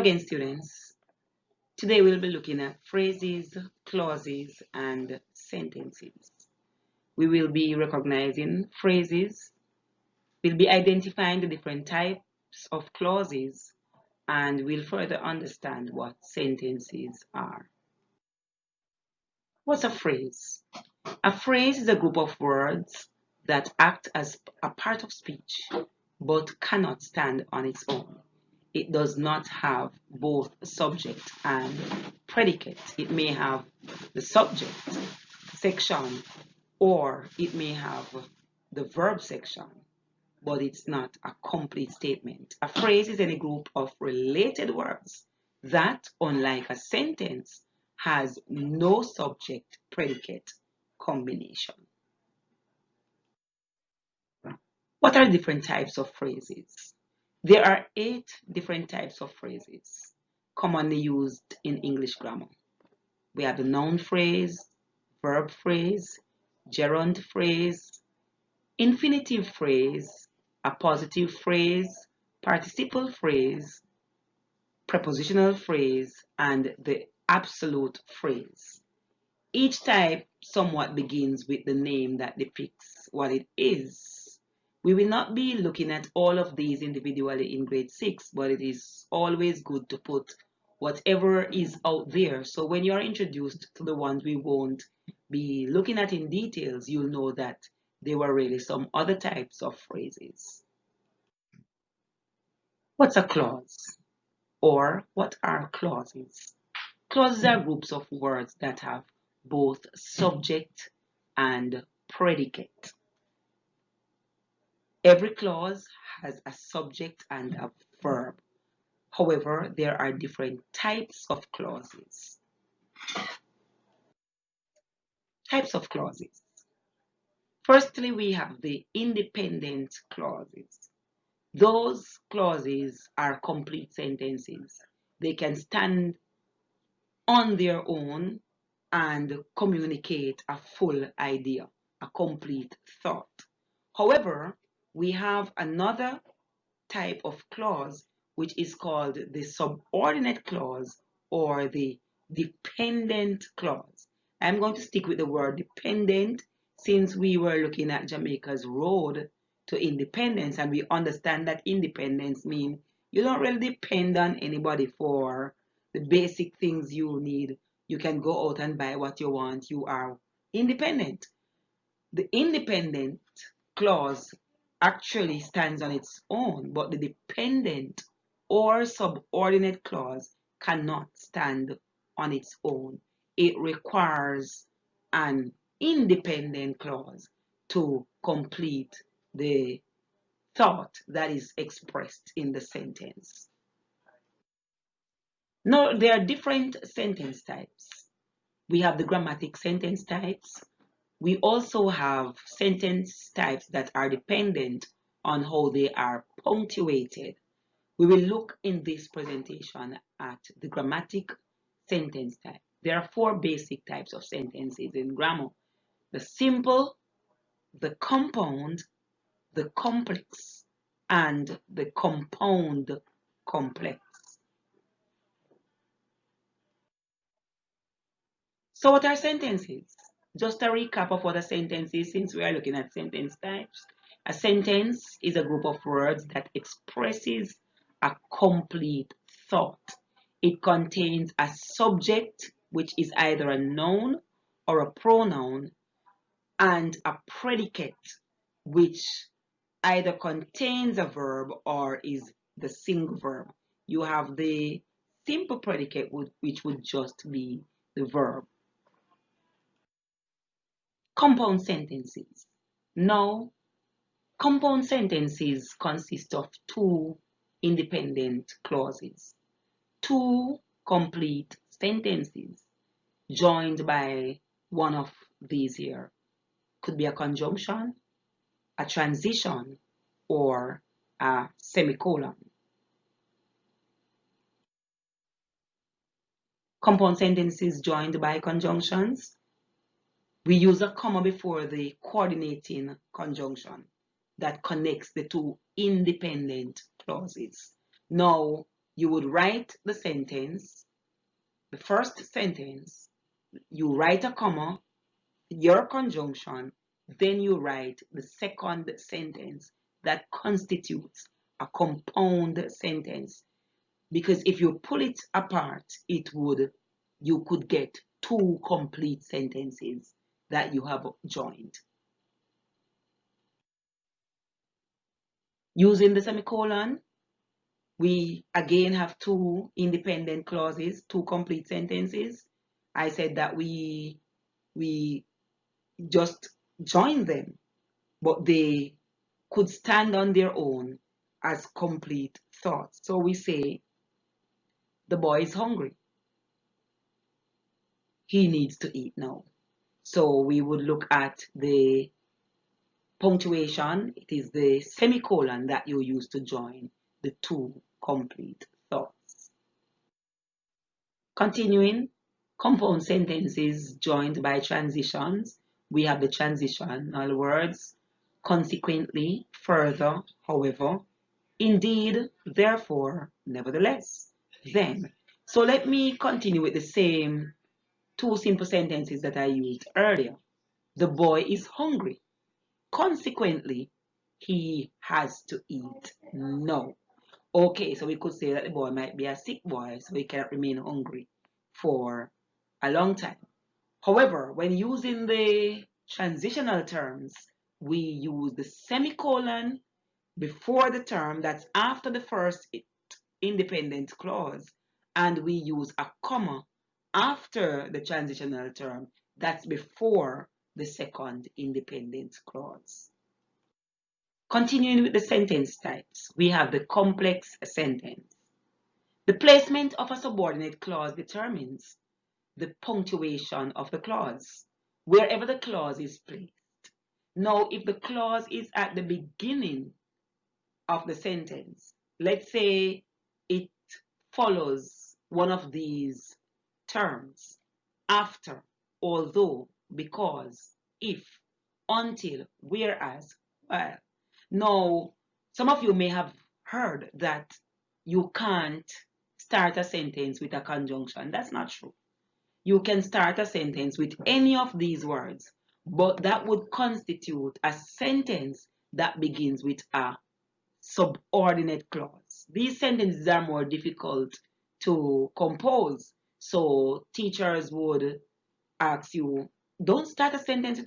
Hello again, students. Today we'll be looking at phrases, clauses, and sentences. We will be recognizing phrases, we'll be identifying the different types of clauses, and we'll further understand what sentences are. What's a phrase? A phrase is a group of words that act as a part of speech but cannot stand on its own. It does not have both subject and predicate. It may have the subject section or it may have the verb section, but it's not a complete statement. A phrase is any group of related words that, unlike a sentence, has no subject predicate combination. What are different types of phrases? There are 8 different types of phrases commonly used in English grammar. We have the noun phrase, verb phrase, gerund phrase, infinitive phrase, appositive phrase, participle phrase, prepositional phrase, and the absolute phrase. Each type somewhat begins with the name that depicts what it is. We will not be looking at all of these individually in grade 6, but it is always good to put whatever is out there. So when you are introduced to the ones we won't be looking at in details, you'll know that there were really some other types of phrases. What's a clause? Or what are clauses? Clauses are groups of words that have both subject and predicate. Every clause has a subject and a verb. However, there are different types of clauses. Types of clauses. Firstly, we have the independent clauses. Those clauses are complete sentences. They can stand on their own and communicate a full idea, a complete thought. However, we have another type of clause which is called the subordinate clause or the dependent clause. I'm going to stick with the word dependent since we were looking at Jamaica's road to independence and we understand that independence means you don't really depend on anybody for the basic things you need. You can go out and buy what you want. You are independent. The independent clause actually stands on its own, but the dependent or subordinate clause cannot stand on its own. It requires an independent clause to complete the thought that is expressed in the sentence. Now, there are different sentence types. We have the grammatic sentence types. We also have sentence types that are dependent on how they are punctuated. We will look in this presentation at the grammatic sentence type. There are 4 basic types of sentences in grammar: the simple, the compound, the complex, and the compound complex. So what are sentences? Just a recap of what a sentence is since we are looking at sentence types. A sentence is a group of words that expresses a complete thought. It contains a subject, which is either a noun or a pronoun, and a predicate, which either contains a verb or is the single verb. You have the simple predicate, which would just be the verb. Compound sentences. Now, compound sentences consist of 2 independent clauses, 2 complete sentences joined by one of these here. Could be a conjunction, a transition, or a semicolon. Compound sentences joined by conjunctions. We use a comma before the coordinating conjunction that connects the 2 independent clauses. Now, You would write the sentence, the first sentence, you write a comma, your conjunction, then you write the second sentence that constitutes a compound sentence. Because if you pull it apart, you could get two complete sentences that you have joined. Using the semicolon, we again have two independent clauses, two complete sentences. I said that we just join them, but they could stand on their own as complete thoughts. So we say, the boy is hungry. He needs to eat now. So we would look at the punctuation. It is the semicolon that you use to join the two complete thoughts. Continuing, compound sentences joined by transitions. We have the transitional words, consequently, further, however, indeed, therefore, nevertheless, then. So let me continue with the same two simple sentences that I used earlier. The boy is hungry. Consequently, he has to eat now. Okay, so we could say that the boy might be a sick boy, so he cannot remain hungry for a long time. However, when using the transitional terms, we use the semicolon before the term that's after the first independent clause, and we use a comma after the transitional term that's before the second independent clause. Continuing with the sentence types, we have the complex sentence. The placement of a subordinate clause determines the punctuation of the clause, wherever the clause is placed. Now, if the clause is at the beginning of the sentence, let's say it follows one of these terms, after, although, because, if, until, whereas, while. Now, some of you may have heard that you can't start a sentence with a conjunction. That's not true. You can start a sentence with any of these words, but that would constitute a sentence that begins with a subordinate clause. These sentences are more difficult to compose, so teachers would ask you, don't start a sentence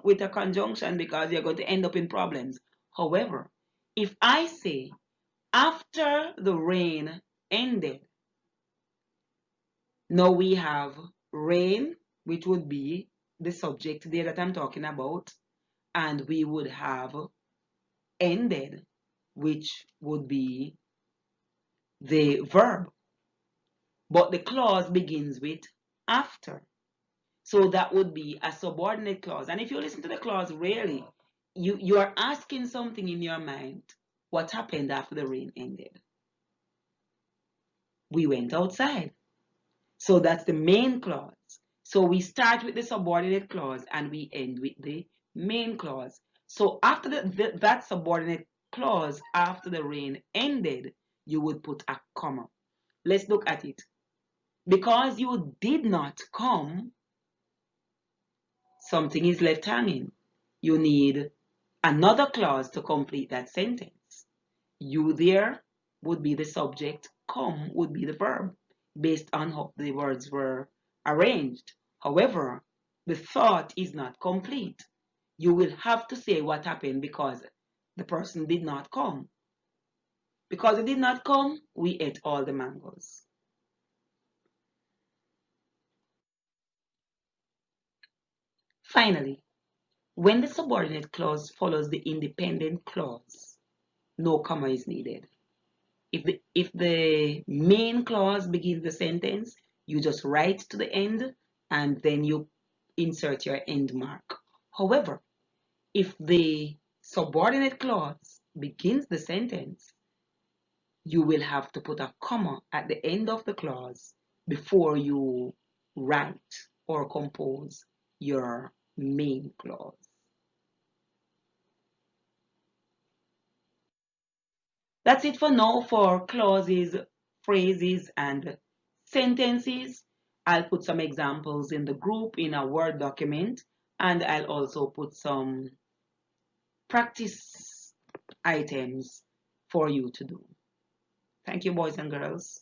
with a conjunction because you're going to end up in problems. However, if I say, after the rain ended, now we have rain, which would be the subject there that I'm talking about, and we would have ended, which would be the verb. But the clause begins with after. So that would be a subordinate clause. And if you listen to the clause really, you are asking something in your mind. What happened after the rain ended? We went outside. So that's the main clause. So we start with the subordinate clause and we end with the main clause. So after that subordinate clause, after the rain ended, you would put a comma. Let's look at it. Because you did not come, something is left hanging. You need another clause to complete that sentence. You there would be the subject, come would be the verb, based on how the words were arranged. However, the thought is not complete. You will have to say what happened because the person did not come. Because he did not come, we ate all the mangoes. Finally, when the subordinate clause follows the independent clause, no comma is needed. If the main clause begins the sentence, you just write to the end and then you insert your end mark. However, if the subordinate clause begins the sentence, you will have to put a comma at the end of the clause before you write or compose your main clause. That's it for now for clauses phrases and sentences. I'll put some examples in the group in a Word document, and I'll also put some practice items for you to do. Thank you, boys and girls.